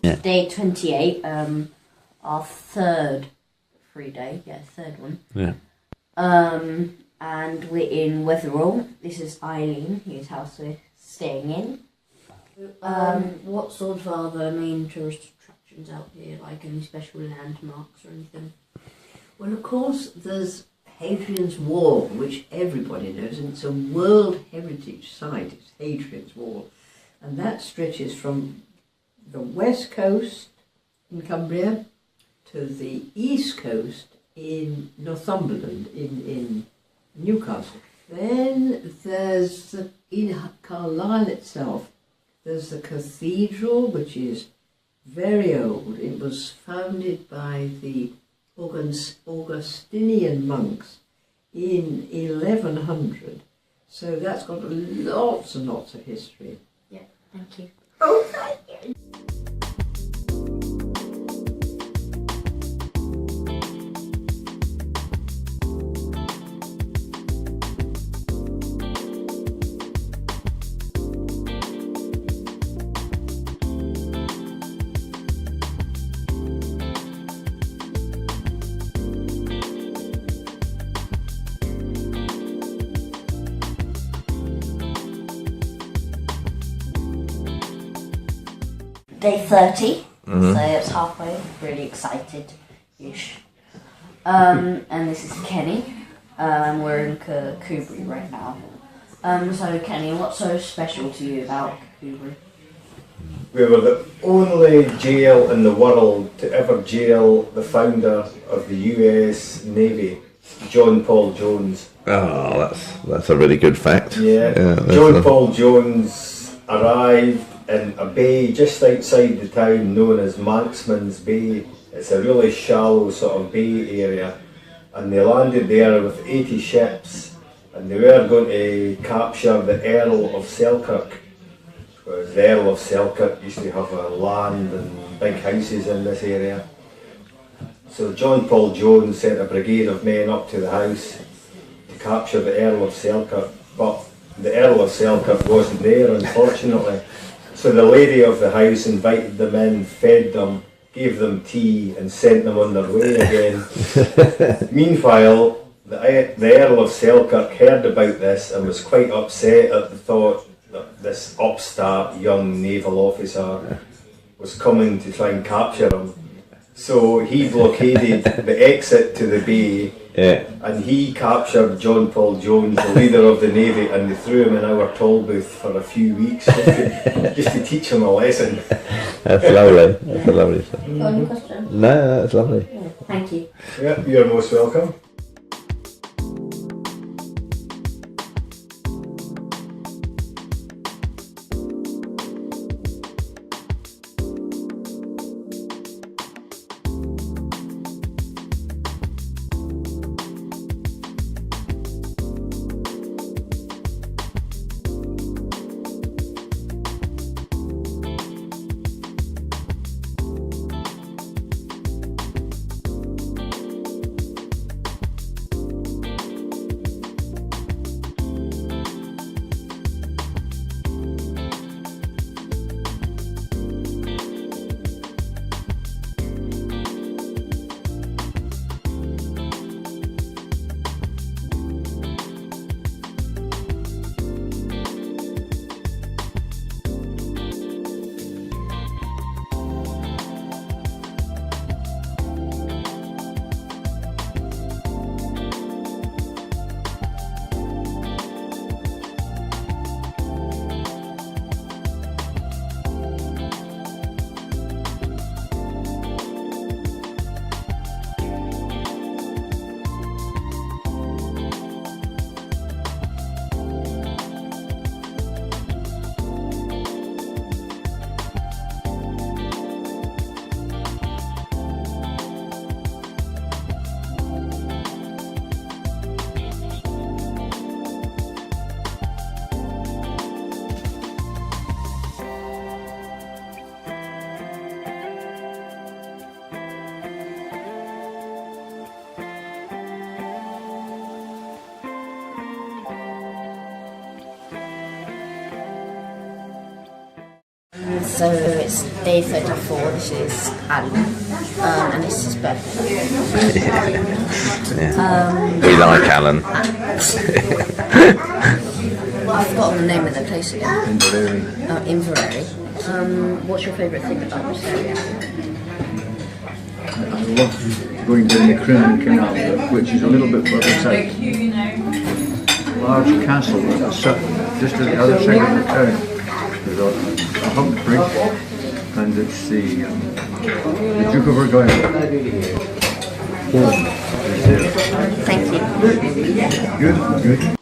Yeah. Day 28, our third free day. Yeah, third one. Yeah. And we're in Wetherall. This is Eileen, whose house we're staying in. What sort of are the main tourist attractions out here? Like any special landmarks or anything? Well, of course, there's Hadrian's Wall, which everybody knows, and it's a World Heritage Site. It's Hadrian's Wall, and that stretches from the west coast in Cumbria to the east coast in Northumberland, in Newcastle. Then there's, in Carlisle itself, there's the cathedral, which is very old. It was founded by the Augustinian monks in 1100. So that's got lots and lots of history. Yeah, thank you. Oh, thank you. Day 30, so it's halfway, really excited-ish. And this is Kenny, we're in Kukubri right now. So Kenny, what's so special to you about Kukubri? We were the only jail in the world to ever jail the founder of the US Navy, John Paul Jones. Oh, that's a really good fact. Yeah, that's John Paul Jones arrived in a bay just outside the town known as Manxman's Bay. It's a really shallow sort of bay area, and they landed there with 80 ships, and they were going to capture the Earl of Selkirk, because the Earl of Selkirk used to have land and big houses in this area. So John Paul Jones sent a brigade of men up to the house to capture the Earl of Selkirk, but the Earl of Selkirk wasn't there, unfortunately. So the lady of the house invited them in, fed them, gave them tea and sent them on their way again. Meanwhile, the Earl of Selkirk heard about this and was quite upset at the thought that this upstart young naval officer was coming to try and capture him. So he blockaded the exit to the bay, and he captured John Paul Jones, the leader of the Navy, and they threw him in our toll booth for a few weeks just to teach him a lesson. That's lovely. That's a lovely stuff. Any question? No, that's lovely. Thank you. Yeah, you're most welcome. So it's day 34, this is Alan, and this is birthday. We like Alan. I've forgotten the name of the place again. Inverary. Inverary. What's your favourite thing about this area? I love going down the Crinan Canal, which is a little bit further south. Large castle just at the other side of the town. There's a hump bridge, and it's the Duke of Argyll home is there. Thank you. Good.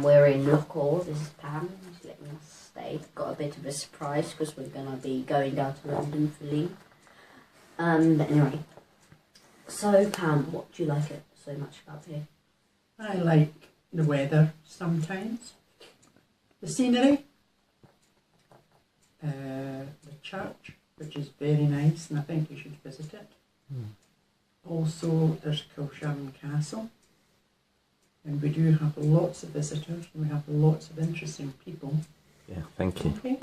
We're in Lockall. This is Pam. She's letting us stay. Got a bit of a surprise because we're going to be going down to London for leave. But anyway, so Pam, what do you like it so much about here? I like the weather sometimes, the scenery, the church, which is very nice, and I think you should visit it. Also, there's Kilshannon Castle. And we do have lots of visitors, and we have lots of interesting people. Yeah, thank you. Okay.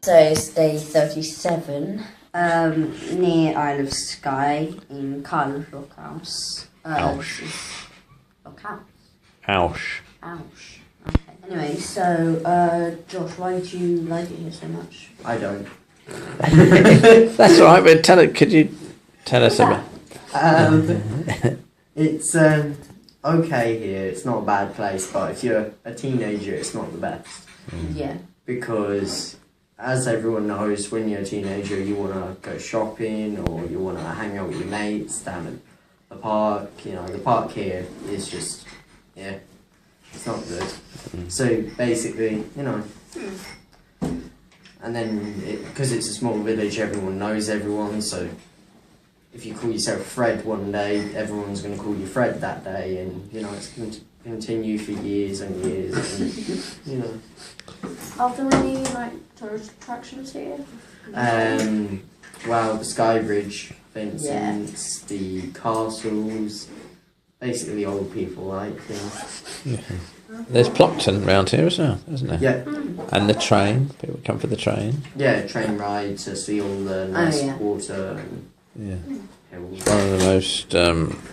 So it's day 37, near Isle of Skye in Carl Lockhouse. Ouch. Lockhouse? Ouch. Ouch. Okay. Anyway, so Josh, why do you like it here so much? I don't. That's all right, but could you tell us about... It's okay here. It's not a bad place, but if you're a teenager, it's not the best. Yeah. Because, as everyone knows, when you're a teenager, you want to go shopping or you want to hang out with your mates down at the park. You know, the park here is just, yeah, it's not good. So basically, you know, and then because it's a small village, everyone knows everyone. So if you call yourself Fred one day, everyone's going to call you Fred that day, and you know it's going to continue for years and years. And, you know. Are there any tourist attractions here? Well, the Sky Bridge, for instance, the castles, basically old people like, you know. There's Plockton round here as well, isn't there? Yeah. And the train. People come for the train. Yeah, train ride to see all the nice water and Yeah. hills. It's one of the most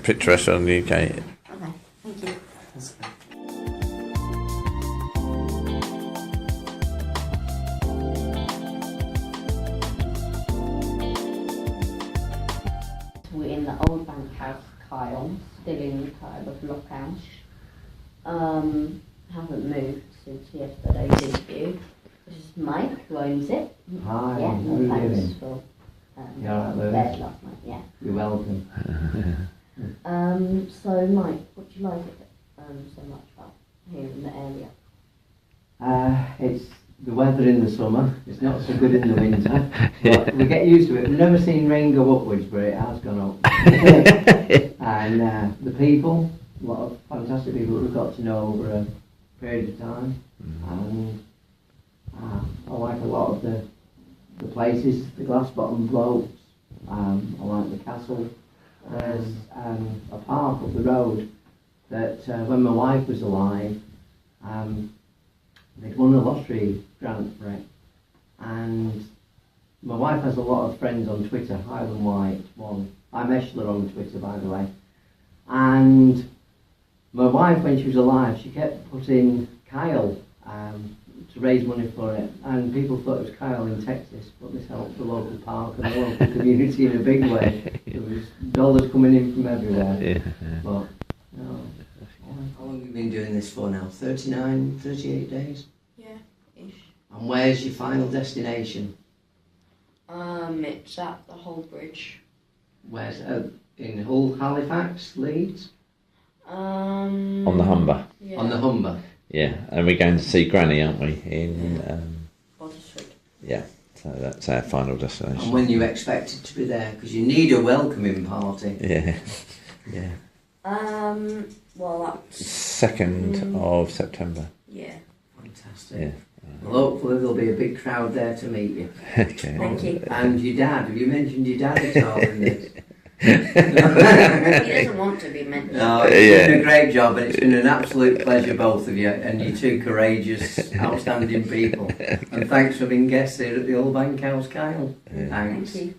picturesque in the UK. Okay, thank you. We're in the old bank house, Kyle, still in Kyle of Lockhouse. Haven't moved since yesterday's interview. This is Mike, who owns it. Hi, Yeah, how are you thanks doing? for You all right, Lewis? bed last night, yeah. You're welcome. So Mike, what do you like it so much about here in the area? It's the weather in the summer. It's not so good in the winter. But we get used to it. We've never seen rain go upwards, but it has gone up. And the people, a lot of fantastic people that we've got to know over a period of time. And I like a lot of the places, the glass bottom blokes. I like the castle. There's a park up the road that when my wife was alive, They'd won a lottery grant for it. And my wife has a lot of friends on Twitter, Highland White one. I'm Eshler on Twitter, by the way. And my wife, when she was alive, she kept putting Kyle to raise money for it. And people thought it was Kyle in Texas, but this helped the local park and the local community in a big way. There was dollars coming in from everywhere. Yeah. But, no. How long have you been doing this for now? 39, 38 days? Yeah, ish. And where's your final destination? It's at the Hull Bridge. Where's in Hull, Halifax, Leeds? On the Humber. Yeah. On the Humber. Yeah, and we're going to see Granny, aren't we? In Bottisford. yeah, so that's our final destination. And when you expected to be there, because you need a welcoming party. Yeah, yeah. Well, that's 2nd of September. yeah. Fantastic. Yeah. Well, hopefully there'll be a big crowd there to meet you. Okay. Thank you. And your dad, have you mentioned your dad at all in this? He doesn't want to be mentioned. No, you've done a great job, and it's been an absolute pleasure, both of you, and you're two courageous, outstanding people. And thanks for being guests here at the Old Bank House, Kyle. Yeah. Thanks. Thank you.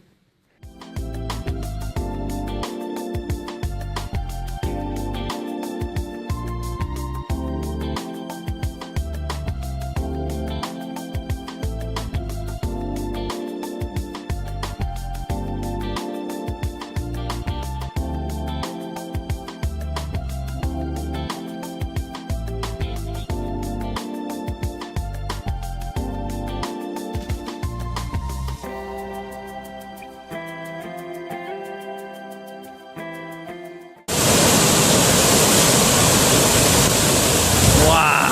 Wow.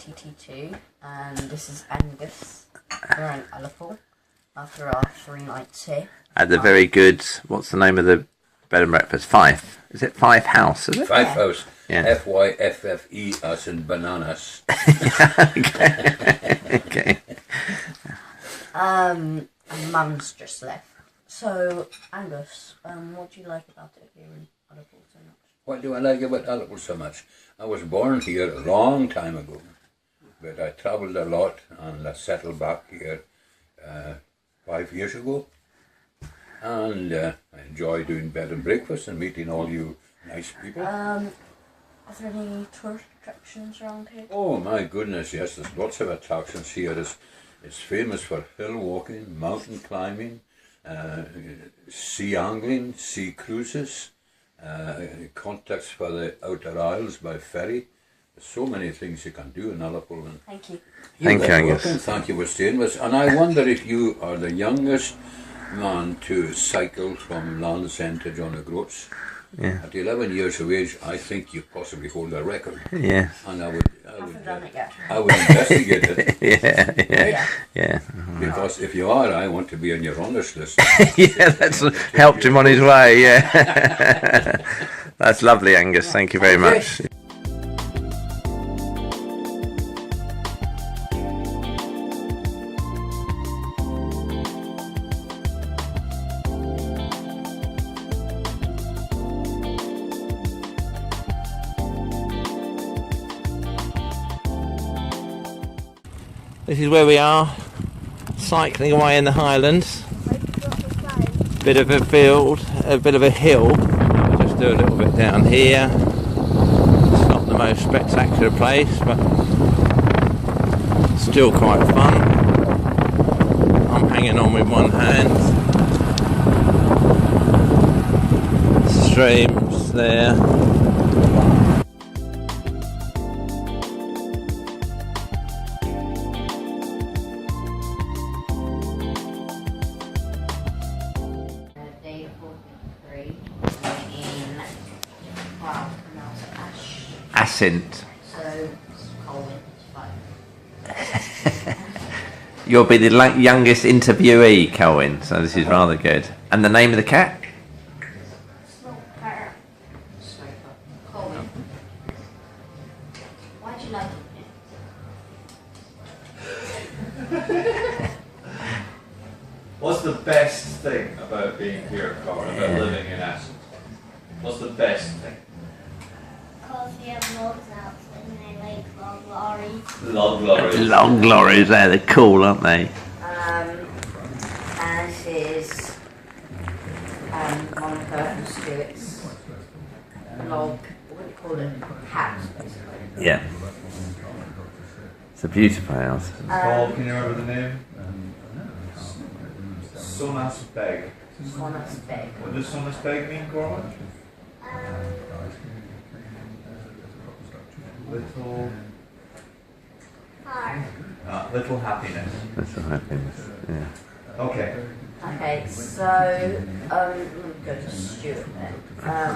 TT2, and this is Angus. We're in Ullapool after our 3 nights here. At the very good, what's the name of the bed and breakfast? Fife. Is it Fife House, is it? Fife House. Yeah. F-Y-F-F-E as in bananas. Okay. And Mum's just left. So, Angus, what do you like about it here in Ullapool so much? What do I like about Ullapool so much? I was born here a long time ago, but I travelled a lot and I settled back here 5 years ago. And I enjoy doing bed and breakfast and meeting all you nice people. Are there any tourist attractions around here? Oh my goodness, yes, there's lots of attractions here. It's famous for hill walking, mountain climbing, sea angling, sea cruises, contacts for the Outer Isles by ferry. There's so many things you can do in Ullapool. And Thank you. Thank you, Angus. welcome. Thank you for staying with us. And I wonder if you are the youngest man to cycle from Land's End to John O'Groats. Yeah. At 11 years of age, I think you possibly hold a record. Yes. And I Haven't done it yet. would investigate it. Yeah. Because if you are, I want to be on your honours list. Yeah, that's helped him on his way, yeah. That's lovely, Angus. Thank you very much. This is where we are, cycling away in the Highlands. Bit of a field, a bit of a hill. I'll just do a little bit down here. It's not the most spectacular place, but still quite fun. I'm hanging on with one hand. Streams there. Day 43 in, wow, now it's Ash. Ascent. So, it's Colwyn, it's fine. You'll be the youngest interviewee, Colin, so this is rather good. And the name of the cat? Smoker. Colwyn. Why'd you like it? What's the best thing about being here, Carl, about living in Aston? What's the best thing? Because we have logs outside and I like long lorries. Log lorries. Long lorries, they're cool, aren't they? And this is Monica and Stuart's log, what do you call it? House, basically. Yeah. It's a beautiful house. Paul, can you remember the name? Sonas Beg. Sonas Beg. What does Sonas Beg mean, Corwin? Little... little happiness. That's a happiness, yeah. Okay. Okay, so let me go to Stuart then.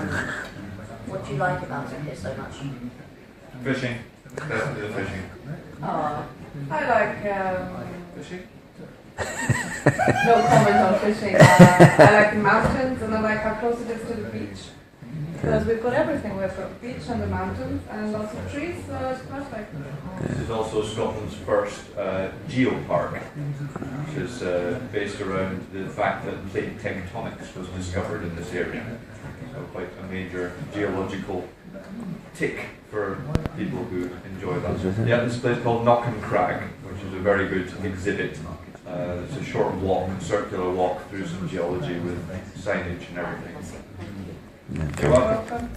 What do you like about it here so much? Fishing. Definitely the fishing. Oh, I like Fishing? no comment on fishing. I like the mountains and I like how close it is to the beach. Because we've got everything. We've got the beach and the mountains and lots of trees, so it's perfect. This is also Scotland's first geopark, which is based around the fact that plate tectonics was discovered in this area. So quite a major geological tick for people who enjoy that. Yeah, this place called Knockan Crag, which is a very good exhibit. It's a short walk, circular walk through some geology with signage and everything. You're welcome.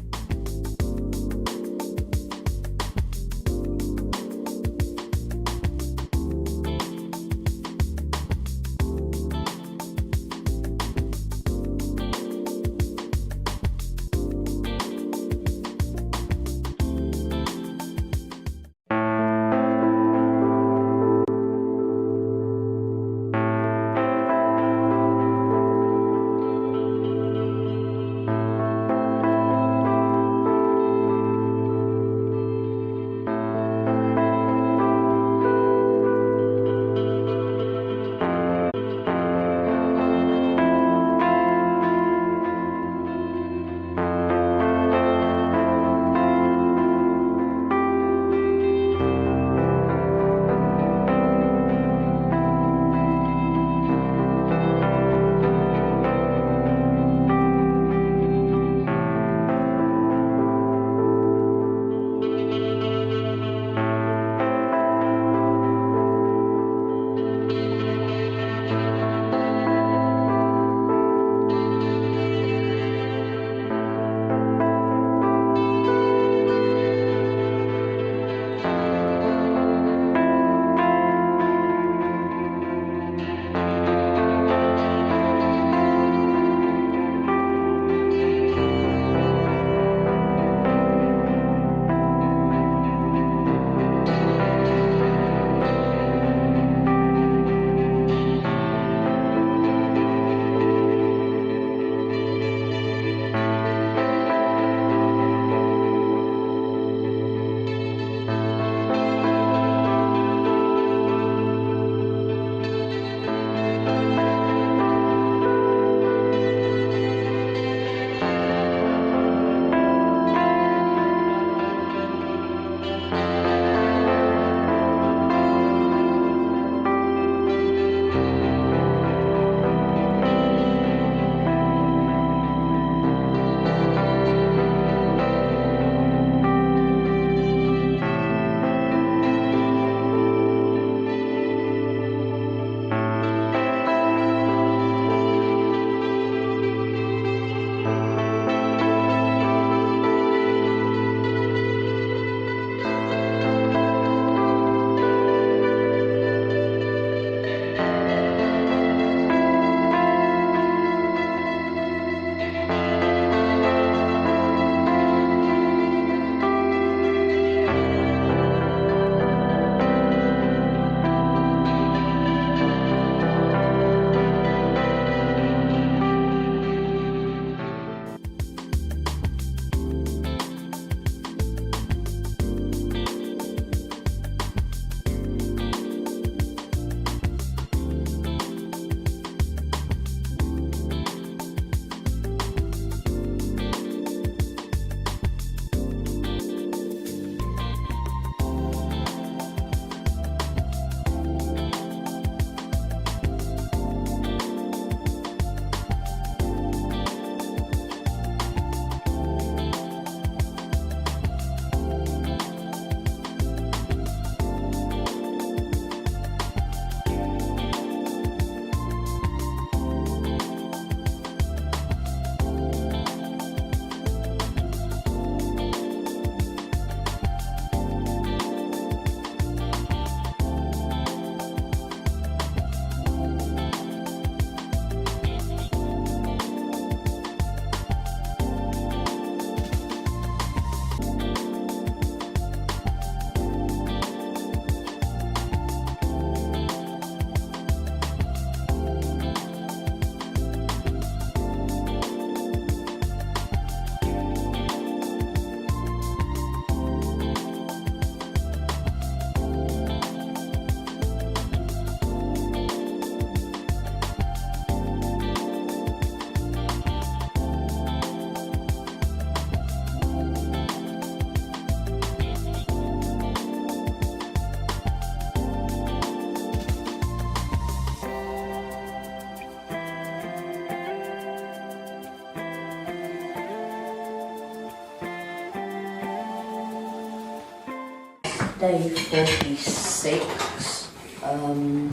Day 46. No,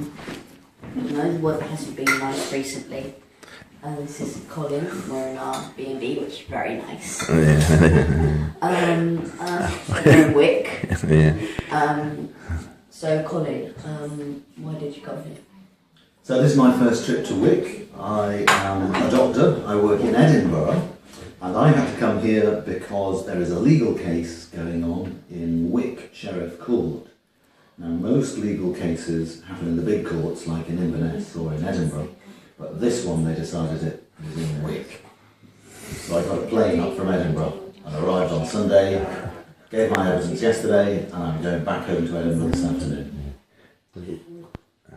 the weather hasn't been nice recently. This is Colin. We're in our B&B, which is very nice. We're in Wick. So Colin, why did you come here? So this is my first trip to Wick. I am a doctor. I work in Edinburgh. And I had to come here because there is a legal case going on in Wick Sheriff Court. Now, most legal cases happen in the big courts, like in Inverness or in Edinburgh, but this one they decided it was in Wick. So I got a plane up from Edinburgh and arrived on Sunday, gave my evidence yesterday, and I'm going back home to Edinburgh this afternoon.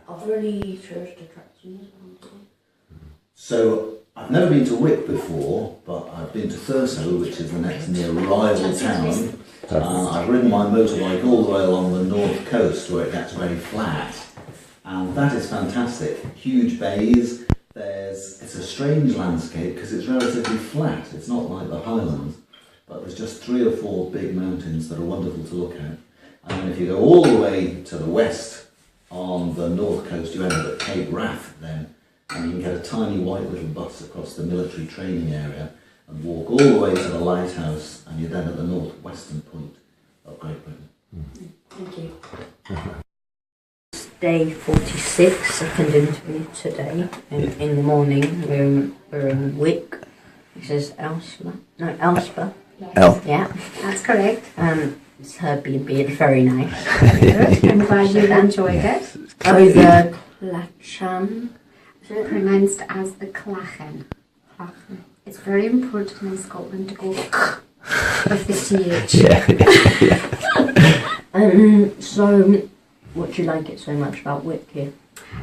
Are there any tourist attractions? So, I've never been to Wick before, but I've been to Thurso, which is the next near rival town. I've ridden my motorbike all the way along the north coast where it gets very flat. And that is fantastic. Huge bays. It's a strange landscape because it's relatively flat. It's not like the Highlands, but there's just 3 or 4 big mountains that are wonderful to look at. And then if you go all the way to the west on the north coast, you end up at Cape Wrath then. And you can get a tiny white little bus across the military training area and walk all the way to the lighthouse, and you're then at the northwestern point of Great Britain. Thank you. Day 46, second interview today. In the morning, we're in Wick. This is Elspeth. Yeah, that's correct. It's her B&B. It's very nice. Good. I'm glad you enjoyed it. Oh, the Clachan. Pronounced as the Clachan. It's very important in Scotland to go with the TH. So, what do you like it so much about Wick here?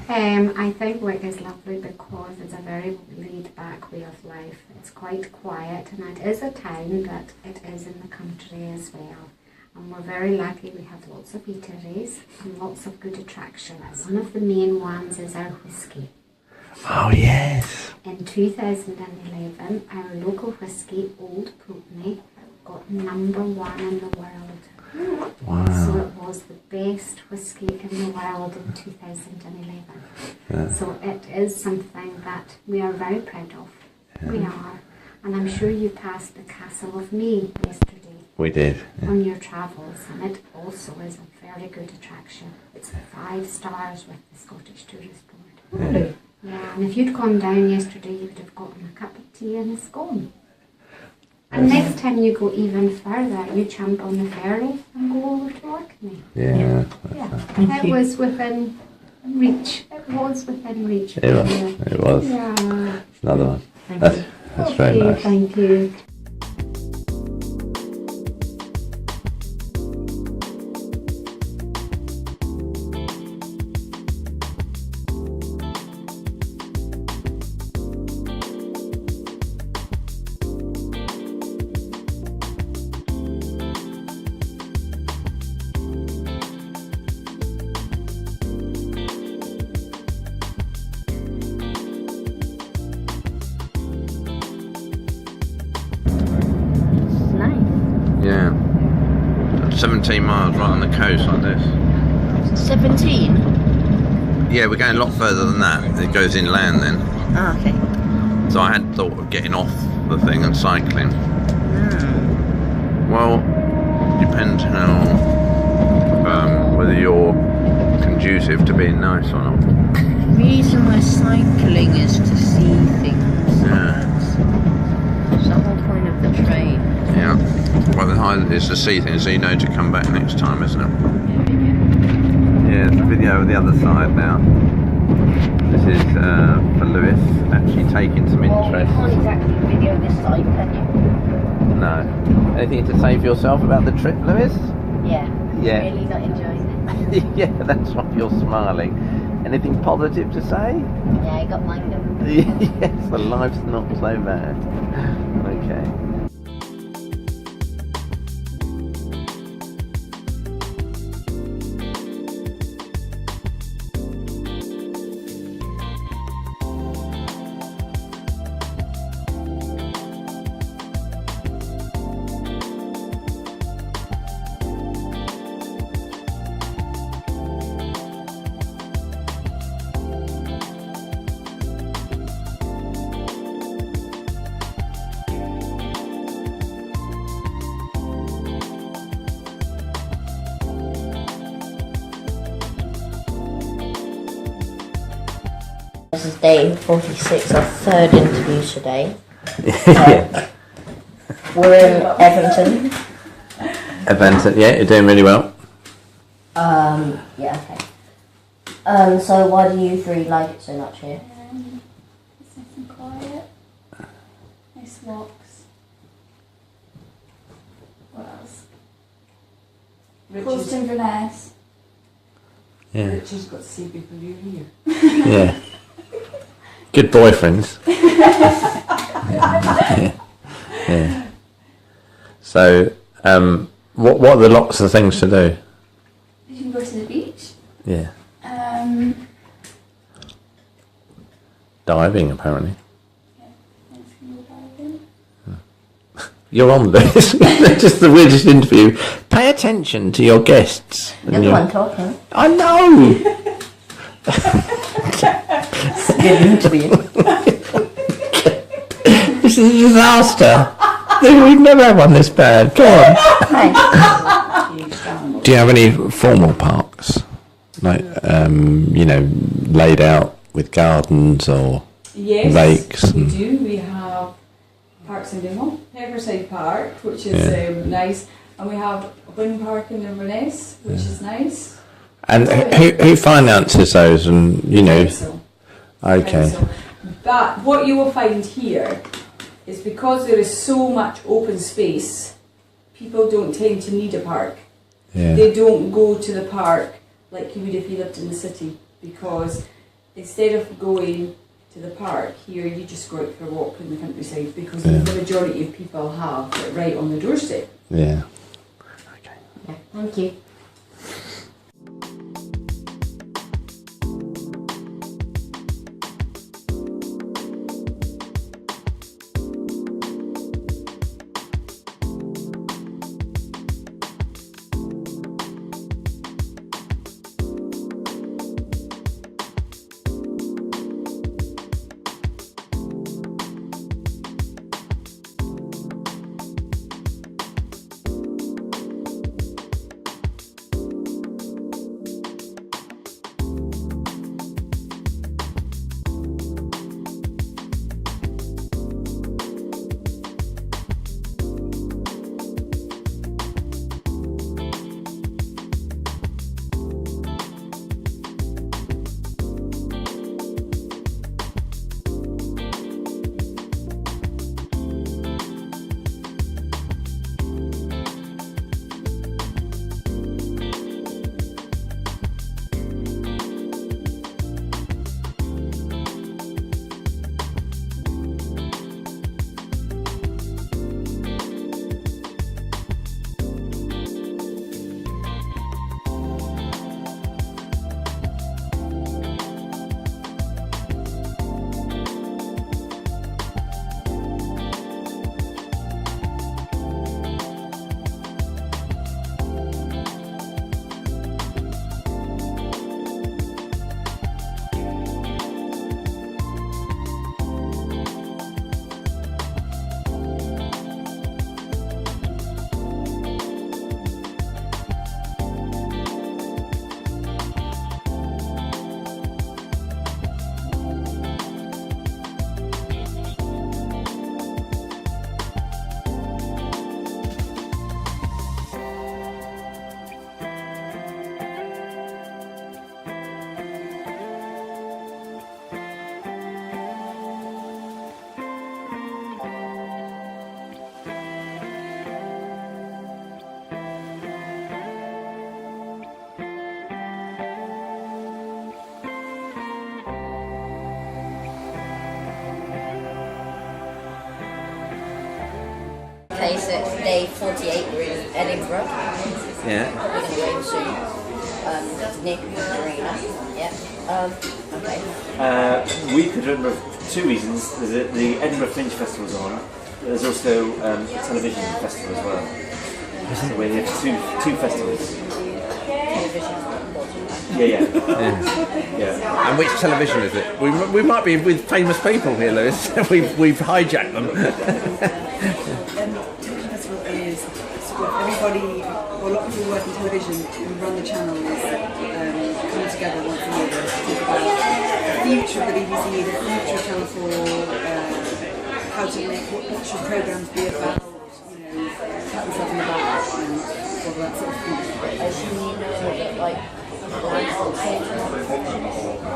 I think Wick is lovely because it's a very laid-back way of life. It's quite quiet, and it is a town, but it is in the country as well. And we're very lucky we have lots of eateries and lots of good attractions. One of the main ones is our whisky. Oh, yes. In 2011, our local whisky, Old Putney, got #1 in the world. Wow. So it was the best whisky in the world in 2011. Yeah. So it is something that we are very proud of. Yeah. We are. And I'm sure you passed the Castle of May yesterday. We did. Yeah. On your travels, and it also is a very good attraction. It's 5 stars with the Scottish Tourist Board. Yeah. Yeah, and if you'd gone down yesterday, you would have gotten a cup of tea and a scone. And next time you go even further, you jump on the ferry and go over to Orkney. Yeah. Yeah. It was within reach. It was within reach. It was. It was. Yeah. Another one. Thank That's you. very nice. Thank you. Yeah. 17 miles right on the coast like this. 17? Yeah, we're going a lot further than that. It goes inland then. Oh, okay. So I had thought of getting off the thing and cycling. Well, depends how, whether you're conducive to being nice or not. The reason we're cycling is to see things. Yeah. It's the whole point of the train. Yeah. Well, the highlight is to see things so you know to come back next time, isn't it? Yeah, it's a video of the other side now. This is for Lewis, actually taking some interest. You can't exactly video this side, can you? No. Anything to say for yourself about the trip, Lewis? Yeah. Yeah. Really not enjoying it. Yeah, that's why you're smiling. Anything positive to say? Yeah, I got mine done. Yes, the life's not so bad. Okay. This is day 46, our third interview today. Yeah. We're in Everton. Everton, yeah, you're doing really well. Yeah, okay. So why do you three like it so much here? It's nice and quiet. Nice walks. What else? Close to Inverness. Yeah. Richard's got to see people you here. Yeah. Good boyfriends. Yeah. Yeah. So, what are the lots of things to do? You can go to the beach. Yeah. Diving, apparently. You're on this. Just the weirdest interview. Pay attention to your guests. You're the one talking. I know. Good interview. This is a disaster. We've never had one this bad. Go on. Do you have any formal parks? Like, laid out with gardens or lakes? We do. We have parks in Dingle, Heverside Park, which is nice, and we have a wind park in Inverness, which is nice. And who finances those? And Council. Okay. Council. But what you will find here is because there is so much open space, people don't tend to need a park. Yeah. They don't go to the park like you would if you lived in the city, because instead of going to the park here, you just go out for a walk in the countryside, because the majority of people have it right on the doorstep. Yeah. Okay. Yeah, thank you. Okay, so it's day 48, we're in Edinburgh. Yeah. We're going to go to Nick Arena. Yeah. Okay. We could remember for two reasons. There's the Edinburgh Fringe Festival's on, but there's also a television festival as well. So we're here for two festivals. Yeah. And which television is it? We might be with famous people here, Lewis. we've hijacked them. Television festival is sort of everybody, or a lot of people who work in television and run the channels come together once a year to talk about the future of the BBC, the future of Channel 4, how to make, what should programmes be about, pat themselves on the back and all that sort of thing. I assume you know that, like,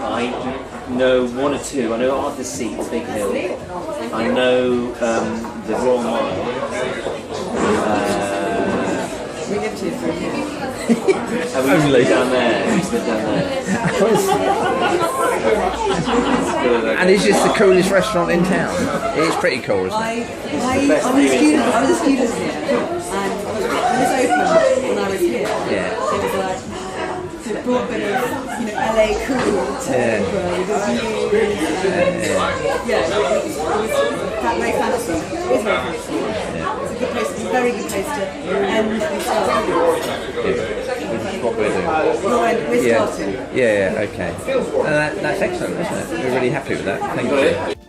I know one or two. I know Art the Seats, Big Hill. I know the Royal Mile. We lived here for a year. And we used to live down there. And is this the coolest restaurant in town? It's pretty cool, isn't it? I was a student here, and when it opened when I was here, it was like, so it brought a bit of, LA cool to Edinburgh with the views, it was that very fancy. It is very fancy. It's a good place, it's a very good place to end and start. Which is what we're doing. We're starting. Yeah, okay. And that's excellent, isn't it? We're really happy with that. Thank you.